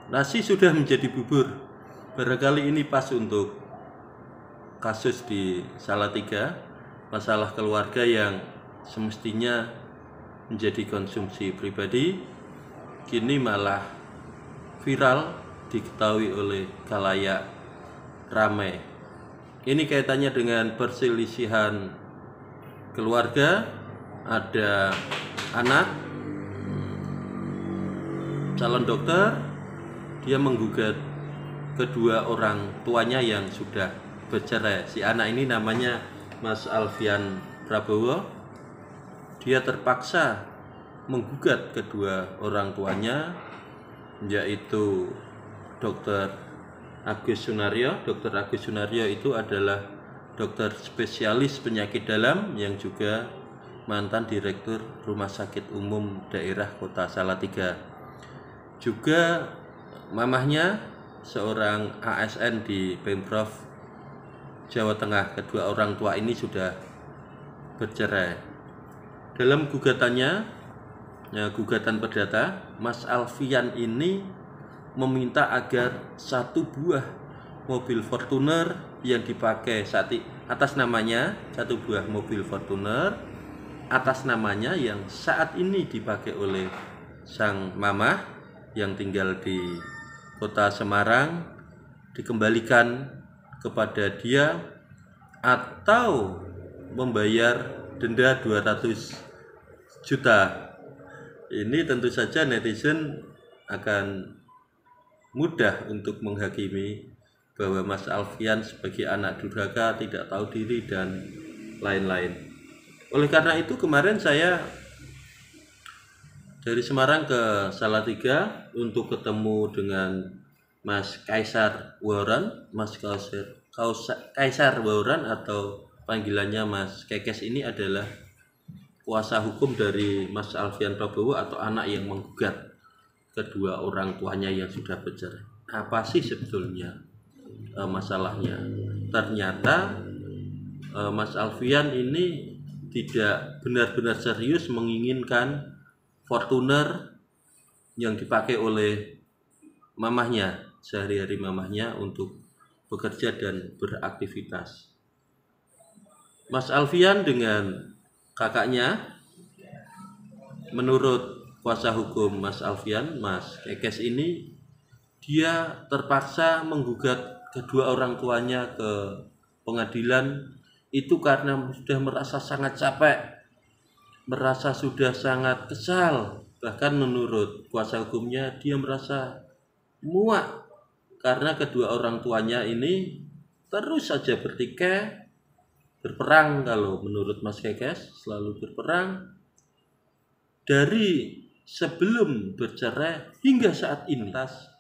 Nasi sudah menjadi bubur. Barangkali ini pas untuk kasus di Salatiga, masalah keluarga yang semestinya menjadi konsumsi pribadi, kini malah viral diketahui oleh khalayak ramai. Ini kaitannya dengan perselisihan keluarga. Ada anak calon dokter, dia menggugat kedua orang tuanya yang sudah bercerai. Si anak ini namanya Mas Alfian Prabowo. Dia terpaksa menggugat kedua orang tuanya, yaitu Dr. Agus Sunaryo. Dr. Agus Sunaryo itu adalah dokter spesialis penyakit dalam yang juga mantan direktur Rumah Sakit Umum Daerah Kota Salatiga. Juga mamahnya seorang ASN di Pemprov Jawa Tengah. Kedua orang tua ini sudah bercerai. Dalam gugatannya, gugatan perdata, Mas Alfian ini meminta agar satu buah mobil Fortuner yang dipakai atas namanya, satu buah mobil Fortuner atas namanya yang saat ini dipakai oleh sang mamah yang tinggal di Kota Semarang dikembalikan kepada dia atau membayar denda 200 juta. Ini tentu saja netizen akan mudah untuk menghakimi bahwa Mas Alfian sebagai anak durhaka, tidak tahu diri dan lain-lain. Oleh karena itu kemarin saya dari Semarang ke Salatiga untuk ketemu dengan Mas Kaisar Waran. Mas Kaisar Waran atau panggilannya Mas Kekes ini adalah kuasa hukum dari Mas Alfian Prabowo atau anak yang menggugat kedua orang tuanya yang sudah bercerai. Apa sih sebetulnya masalahnya? Ternyata Mas Alfian ini tidak benar-benar serius menginginkan Fortuner yang dipakai oleh mamahnya, sehari-hari mamahnya untuk bekerja dan beraktivitas. Mas Alfian dengan kakaknya, menurut kuasa hukum Mas Alfian, Mas Kekes ini, dia terpaksa menggugat kedua orang tuanya ke pengadilan itu karena sudah merasa sangat capek, merasa sudah sangat kesal. Bahkan menurut kuasa hukumnya dia merasa muak karena kedua orang tuanya ini terus saja bertikai, berperang. Kalau menurut Mas Kekes selalu berperang dari sebelum bercerai hingga saat ini.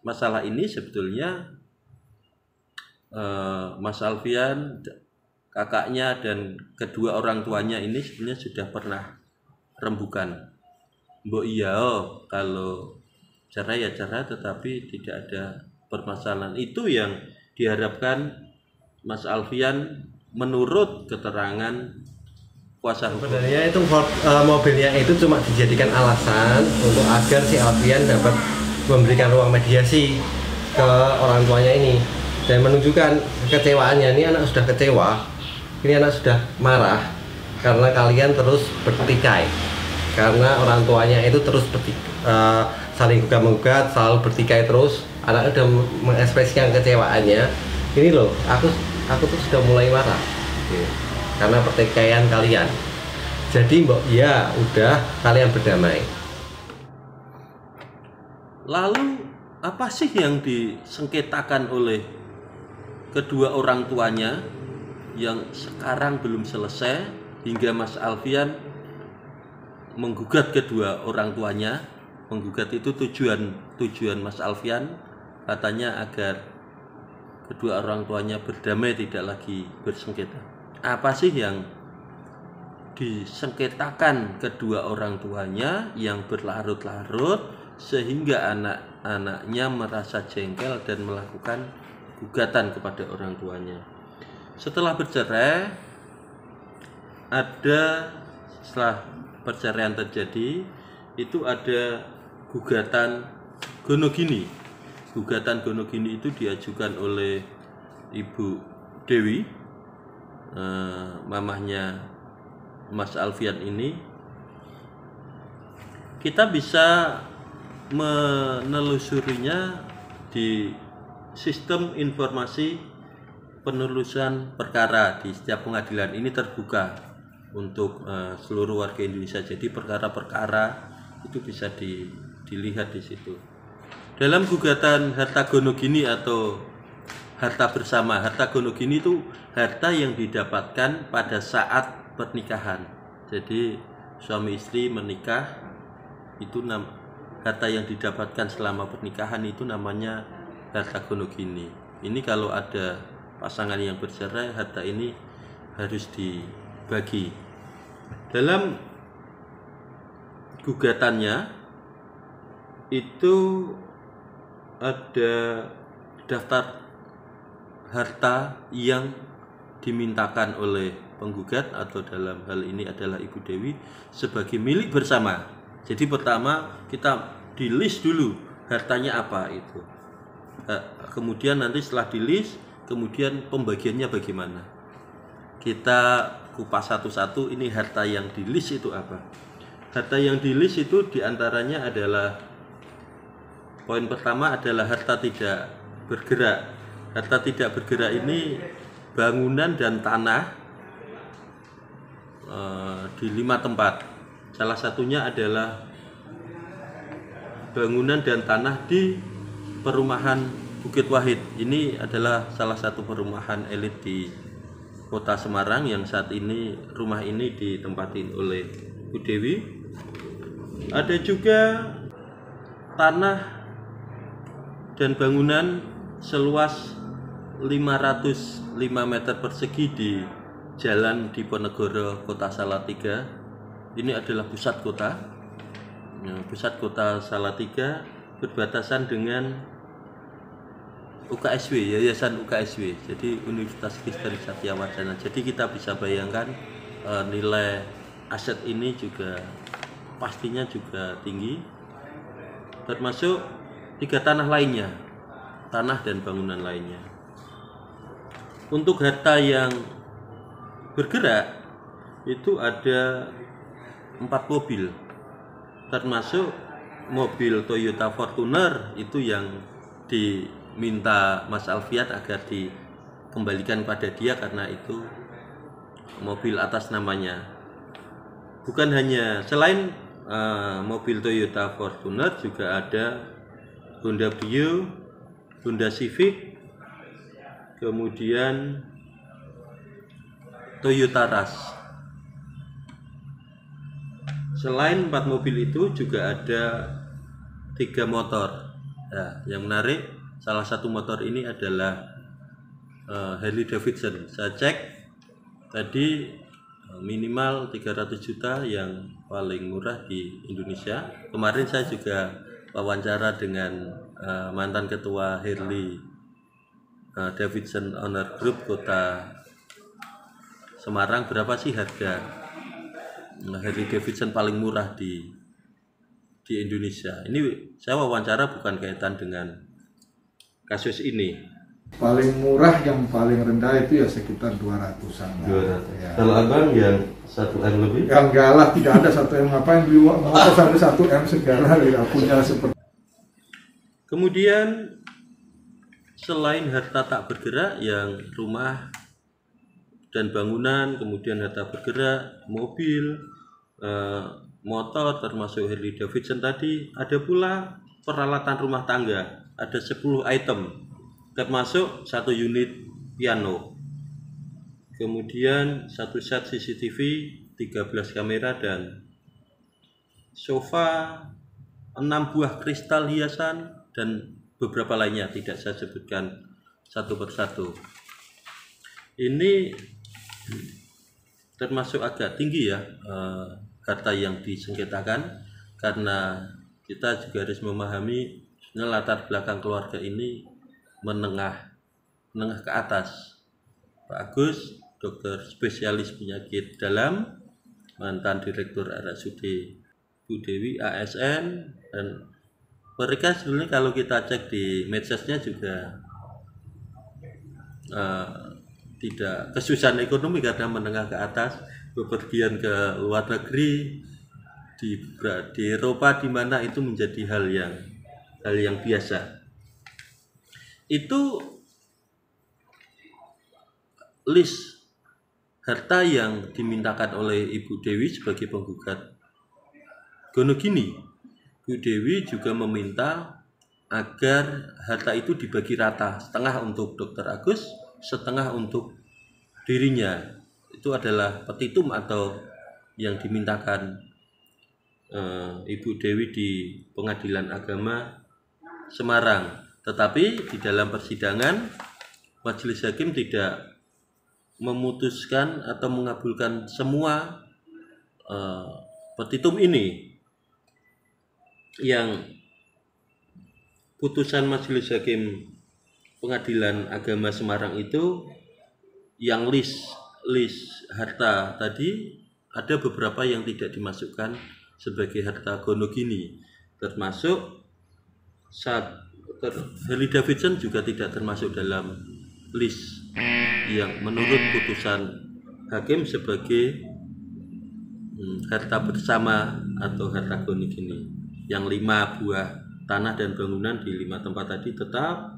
Masalah ini sebetulnya Mas Alfian, kakaknya dan kedua orang tuanya ini sebenarnya sudah pernah rembukan. Mbok iya, kalau cerai ya cerai, tetapi tidak ada permasalahan. Itu yang diharapkan Mas Alfian menurut keterangan kuasa hukum. Sebenarnya itu mobilnya itu cuma dijadikan alasan untuk agar si Alfian dapat memberikan ruang mediasi ke orang tuanya ini dan menunjukkan kekecewaannya. Ini anak sudah kecewa, ini anak sudah marah karena kalian terus bertikai, karena orang tuanya itu terus saling gugat-menggugat, selalu bertikai terus. Anak udah mengekspresikan kecewaannya. Ini loh, aku tuh sudah mulai marah karena pertikaian kalian. Jadi mbok ya udah, kalian berdamai. Lalu apa sih yang disengketakan oleh kedua orang tuanya yang sekarang belum selesai hingga Mas Alfian menggugat kedua orang tuanya? Menggugat itu tujuan Mas Alfian katanya agar kedua orang tuanya berdamai, tidak lagi bersengketa. Apa sih yang disengketakan kedua orang tuanya yang berlarut-larut sehingga anak-anaknya merasa jengkel dan melakukan gugatan kepada orang tuanya? Setelah bercerai, setelah perceraian terjadi, itu ada gugatan gonogini. gugatan Gonogini itu diajukan oleh Ibu Dewi, mamahnya Mas Alfian ini. Kita bisa menelusurinya di sistem informasi penelusuran perkara di setiap pengadilan. Ini terbuka untuk seluruh warga Indonesia. Jadi perkara-perkara itu bisa dilihat di situ. Dalam gugatan harta Gonogini atau harta bersama, harta Gonogini itu harta yang didapatkan pada saat pernikahan. Jadi suami istri menikah, itu harta yang didapatkan selama pernikahan itu namanya harta Gonogini. Ini kalau ada pasangan yang bercerai, harta ini harus dibagi. Dalam gugatannya itu ada daftar harta yang dimintakan oleh penggugat, atau dalam hal ini adalah Ibu Dewi, sebagai milik bersama. Jadi pertama kita di list dulu hartanya apa itu. Kemudian nanti setelah di list, kemudian pembagiannya bagaimana. Kita kupas satu-satu, ini harta yang di list itu apa. Harta yang di list itu diantaranya adalah, poin pertama adalah harta tidak bergerak. Harta tidak bergerak ini bangunan dan tanah di 5 tempat. Salah satunya adalah bangunan dan tanah di perumahan Bukit Wahid. Ini adalah salah satu perumahan elit di Kota Semarang yang saat ini rumah ini ditempatin oleh Bu Dewi. Ada juga tanah dan bangunan seluas 505 meter persegi di Jalan Diponegoro, Kota Salatiga. Ini adalah pusat kota. Pusat kota Salatiga berbatasan dengan UKSW, Yayasan UKSW, jadi Universitas Kristen Satya Wacana. Jadi kita bisa bayangkan nilai aset ini juga pastinya juga tinggi, termasuk 3 tanah lainnya, tanah dan bangunan lainnya. Untuk harta yang bergerak itu ada 4 mobil, termasuk mobil Toyota Fortuner itu yang diminta Mas Alfian agar dikembalikan pada dia karena itu mobil atas namanya. Bukan hanya selain mobil Toyota Fortuner, juga ada Honda Brio, Honda Civic, kemudian Toyota Rush. Selain 4 mobil itu juga ada 3 motor. Nah, yang menarik, salah satu motor ini adalah Harley Davidson. Saya cek tadi minimal 300 juta yang paling murah di Indonesia. Kemarin saya juga wawancara dengan mantan ketua Harley Davidson Owner Group Kota Semarang. Berapa sih harga Harley Davidson paling murah di Indonesia? Ini saya wawancara bukan kaitan dengan kasus ini. Paling murah yang paling rendah itu ya sekitar 200-an. Ya. Kalau abang yang 1M lebih? Ya enggak lah, tidak ada 1M. Ngapain beli motor sampai 1M segala, ya punya seperti. Kemudian selain harta tak bergerak yang rumah dan bangunan, kemudian harta bergerak, mobil, motor termasuk Harley Davidson tadi, ada pula peralatan rumah tangga, ada 10 item, termasuk 1 unit piano, kemudian 1 set CCTV, 13 kamera, dan sofa, 6 buah kristal hiasan, dan beberapa lainnya tidak saya sebutkan satu persatu. Ini termasuk agak tinggi ya harta yang disengketakan, karena kita juga harus memahami latar belakang keluarga ini menengah ke atas. Pak Agus, dokter spesialis penyakit dalam, mantan direktur RSUD Bu Dewi ASN, dan mereka sebenarnya kalau kita cek di medsosnya juga tidak kesusahan ekonomi karena menengah ke atas, bepergian ke luar negeri di Eropa di mana itu menjadi hal yang biasa. Itu list harta yang dimintakan oleh Ibu Dewi sebagai penggugat Gonogini. Ibu Dewi juga meminta agar harta itu dibagi rata, setengah untuk Dr. Agus, setengah untuk dirinya. Itu adalah petitum atau yang dimintakan Ibu Dewi di Pengadilan Agama Semarang. Tetapi di dalam persidangan majelis hakim tidak memutuskan atau mengabulkan semua petitum ini. Yang putusan majelis hakim Pengadilan Agama Semarang itu yang list harta tadi ada beberapa yang tidak dimasukkan sebagai harta Gonogini, termasuk Harley Davidson juga tidak termasuk dalam list yang menurut putusan hakim sebagai harta bersama atau harta Gonogini. Yang 5 buah tanah dan bangunan di 5 tempat tadi tetap,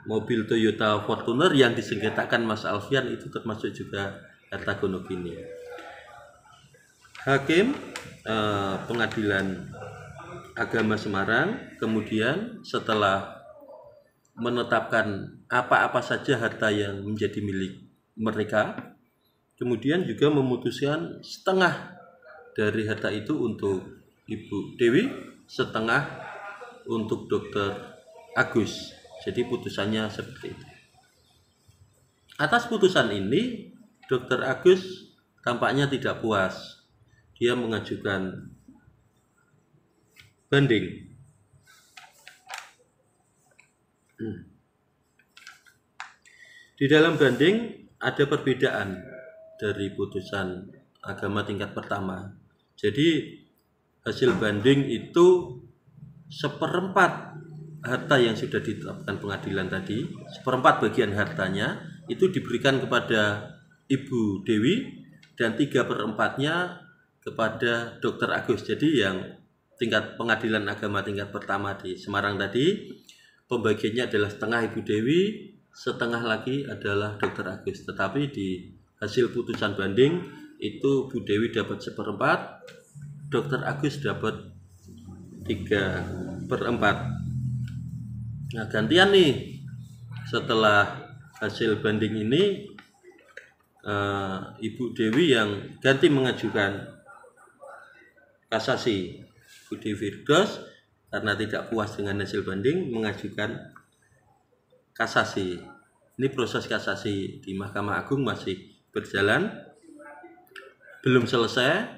mobil Toyota Fortuner yang disengketakan Mas Alfian itu termasuk juga harta Gonogini. Hakim Pengadilan Agama Semarang kemudian setelah menetapkan apa-apa saja harta yang menjadi milik mereka, kemudian juga memutuskan setengah dari harta itu untuk Ibu Dewi, setengah untuk Dr. Agus. Jadi putusannya seperti itu. Atas putusan ini Dr. Agus tampaknya tidak puas. Dia mengajukan banding. Di dalam banding ada perbedaan dari putusan agama tingkat pertama. Jadi hasil banding itu 1/4 harta yang sudah ditetapkan pengadilan tadi, 1/4 bagian hartanya itu diberikan kepada Ibu Dewi dan 3/4-nya kepada Dr. Agus. Jadi yang tingkat Pengadilan Agama tingkat pertama di Semarang tadi, pembagiannya adalah setengah Ibu Dewi, setengah lagi adalah Dr. Agus. Tetapi di hasil putusan banding itu Bu Dewi dapat 1/4, Dr. Agus dapat 3/4. Nah, gantian nih setelah hasil banding ini, Ibu Dewi yang ganti mengajukan kasasi. Bu Dewi Firdaus karena tidak puas dengan hasil banding mengajukan kasasi. Ini proses kasasi di Mahkamah Agung masih berjalan, belum selesai.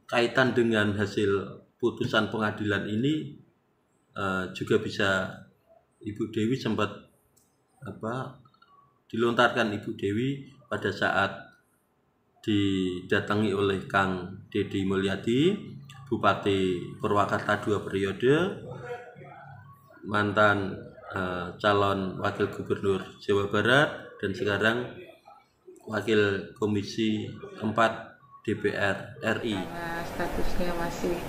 Kaitan dengan hasil putusan pengadilan ini juga bisa Ibu Dewi sempat dilontarkan Ibu Dewi pada saat didatangi oleh Kang Deddy Mulyadi, Bupati Purwakarta 2 periode, mantan calon Wakil Gubernur Jawa Barat dan sekarang Wakil Komisi 4 DPR RI. Karena statusnya masih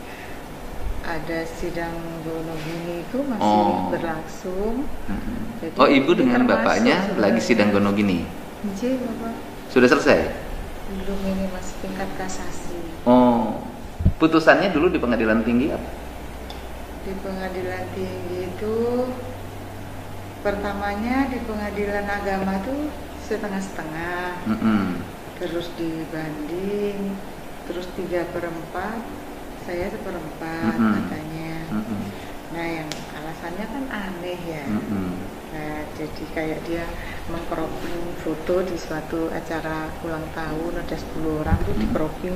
ada sidang Gonogini itu masih berlangsung. Jadi Ibu dengan bapaknya sebenarnya lagi sidang Gonogini? Iya, Bapak. Sudah selesai? Belum, ini masih tingkat kasasi. Putusannya dulu di pengadilan tinggi apa? Di pengadilan tinggi itu pertamanya di pengadilan agama itu setengah-setengah. Terus dibanding, terus 3/4, saya 1/4 katanya. Nah, yang alasannya kan aneh ya. Nah, jadi kayak dia meng-cropping foto di suatu acara ulang tahun, ada 10 orang tuh di-cropping,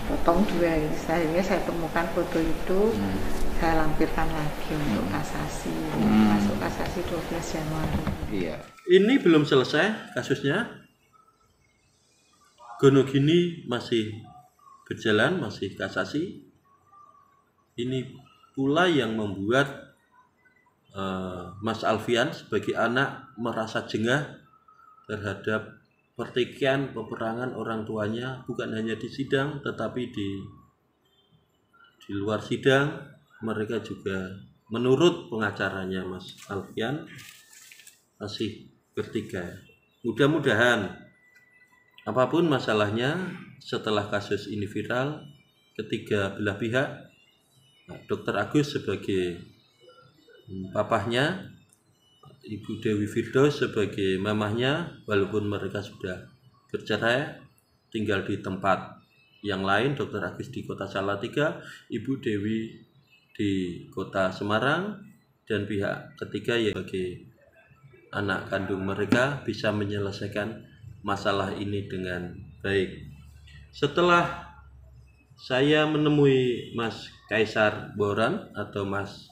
dipotong 2 gitu. Akhirnya saya temukan foto itu, saya lampirkan lagi untuk kasasi. Masuk kasasi 12 Januari. Iya. Ini belum selesai kasusnya. Gonogini masih berjalan, masih kasasi. Ini pula yang membuat Mas Alfian sebagai anak merasa jengah terhadap pertikaian peperangan orang tuanya, bukan hanya di sidang tetapi di luar sidang. Mereka juga menurut pengacaranya Mas Alfian masih bertikai. Mudah-mudahan apapun masalahnya setelah kasus ini viral, ketiga belah pihak, Dr. Agus sebagai papahnya, Ibu Dewi Firdaus sebagai mamahnya, walaupun mereka sudah bercerai tinggal di tempat yang lain, Dr. Agus di kota Salatiga, Ibu Dewi di kota Semarang, dan pihak ketiga yang sebagai anak kandung mereka bisa menyelesaikan masalah ini dengan baik. Setelah saya menemui Mas Kaisar Boran atau Mas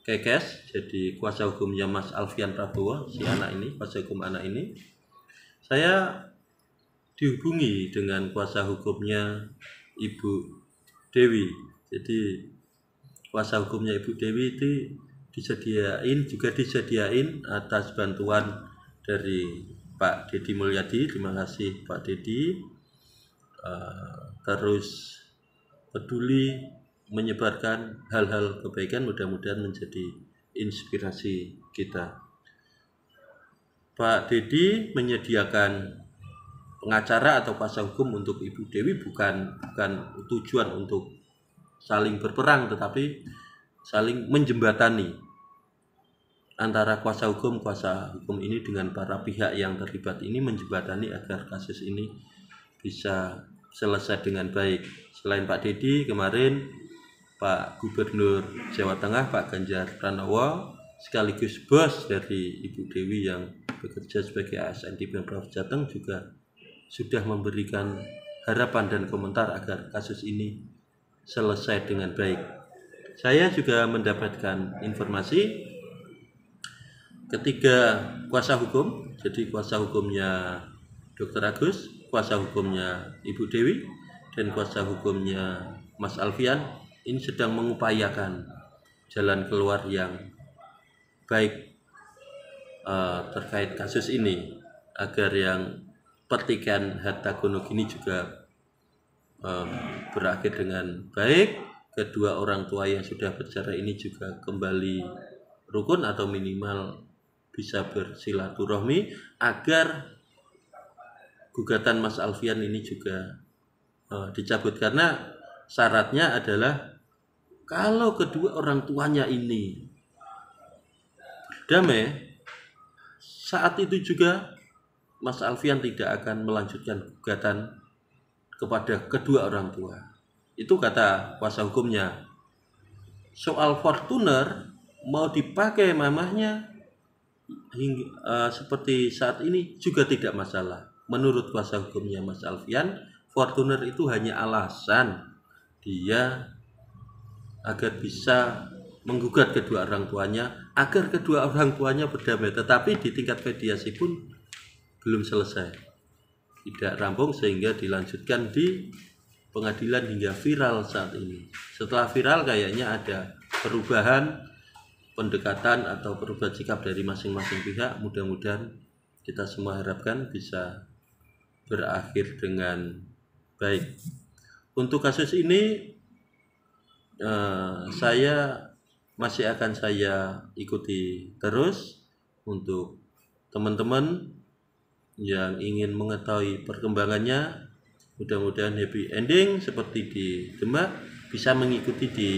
Kekes, jadi kuasa hukumnya Mas Alfian Prabowo, si anak ini, kuasa hukum anak ini, saya dihubungi dengan kuasa hukumnya Ibu Dewi. Jadi kuasa hukumnya Ibu Dewi itu disediain atas bantuan dari Pak Dedi Mulyadi. Terima kasih Pak Dedi. Terus peduli menyebarkan hal-hal kebaikan, mudah-mudahan menjadi inspirasi kita. Pak Dedi menyediakan pengacara atau kuasa hukum untuk Ibu Dewi bukan tujuan untuk saling berperang, tetapi saling menjembatani antara kuasa hukum ini dengan para pihak yang terlibat ini, menjembatani agar kasus ini bisa selesai dengan baik. Selain Pak Dedi, kemarin Pak Gubernur Jawa Tengah, Pak Ganjar Pranowo, sekaligus bos dari Ibu Dewi yang bekerja sebagai ASN di Pemprov Jateng, juga sudah memberikan harapan dan komentar agar kasus ini selesai dengan baik. Saya juga mendapatkan informasi ketiga kuasa hukum, jadi kuasa hukumnya Dr. Agus, kuasa hukumnya Ibu Dewi, dan kuasa hukumnya Mas Alfian ini sedang mengupayakan jalan keluar yang baik terkait kasus ini, agar yang pertikaian harta gono ini juga berakhir dengan baik. Kedua orang tua yang sudah bercerai ini juga kembali rukun atau minimal bisa bersilaturahmi, agar gugatan Mas Alfian ini juga dicabut. Karena syaratnya adalah kalau kedua orang tuanya ini damai, saat itu juga Mas Alfian tidak akan melanjutkan gugatan kepada kedua orang tua. Itu kata kuasa hukumnya. Soal Fortuner mau dipakai mamahnya seperti saat ini juga tidak masalah. Menurut kuasa hukumnya Mas Alfian, Fortuner itu hanya alasan dia agar bisa menggugat kedua orang tuanya, agar kedua orang tuanya berdamai. Tetapi di tingkat mediasi pun belum selesai, tidak rampung, sehingga dilanjutkan di pengadilan hingga viral saat ini. Setelah viral kayaknya ada perubahan pendekatan atau perubahan sikap dari masing-masing pihak. Mudah-mudahan kita semua harapkan bisa berakhir dengan baik. Untuk kasus ini saya masih akan ikuti terus. Untuk teman-teman yang ingin mengetahui perkembangannya, mudah-mudahan happy ending seperti di Demak, bisa mengikuti di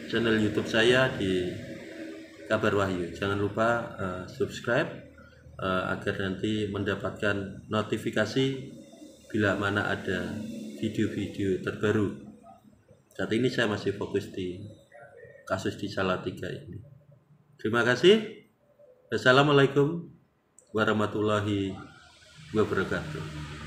channel YouTube saya di Kabar Wahyu. Jangan lupa subscribe agar nanti mendapatkan notifikasi bila mana ada video-video terbaru. Saat ini saya masih fokus di kasus di Salatiga ini. Terima kasih. Wassalamualaikum warahmatullahi wabarakatuh.